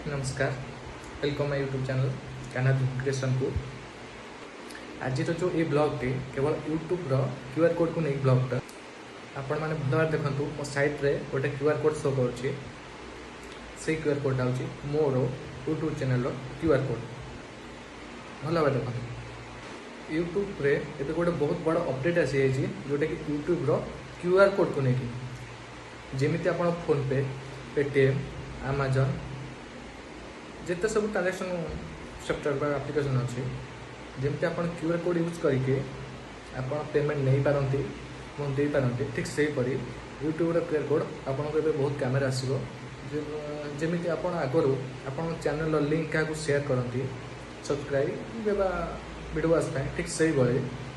नमस्कार, welcome my YouTube channel Kanha creation को। आज जो ये ब्लॉगटी केवल यूट्यूब क्यूआर कोड को नहीं ब्लॉगटा आपण मैंने भल भाव देखूँ मो साइट रे गोटे क्यूआर कोड शो कर क्यूआर कोडा हूँ मोर यूट्यूब चैनल क्यूआर कोड। भल भाव देखो यूट्यूब रे ये गोटे बहुत बड़ अपडेट आसी जोटा कि यूट्यूब क्यूआर कोड को लेकिन जमी आप फोन पे पेटीएम अमेजन जिते सब ट्रांजेक्शन सॉफ्टवेयर एप्लिकेशन अच्छी जमी आप क्यूआर कोड यूज करके आप पेमेंट नहीं पारती दे पारती ठीक से हीपरी यूट्यूब क्यूआर कोड आपको बहुत कैमेरा आसो जमी आप आगु आप चैनल लिंक क्या शेयर करती सब्सक्राइब देवा वीडियो आसपाए ठीक से ही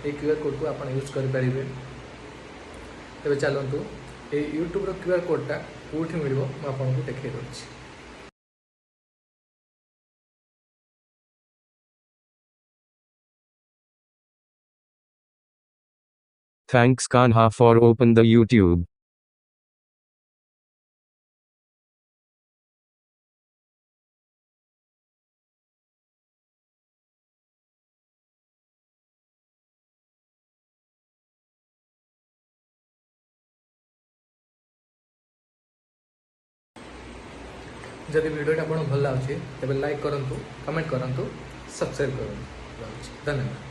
ये क्यूआर कोड को आप यूज करेंगे। तेज चलतु ये यूट्यूब क्यूआर कोडटा कौटी मिल आपको देखा दूसरी। Thanks Kanha for open the YouTube. जदि वीडियोटा आपको भल लगे तेज लाइक करूँ, कमेंट करूँ, सब्सक्राइब करूँ। धन्यवाद।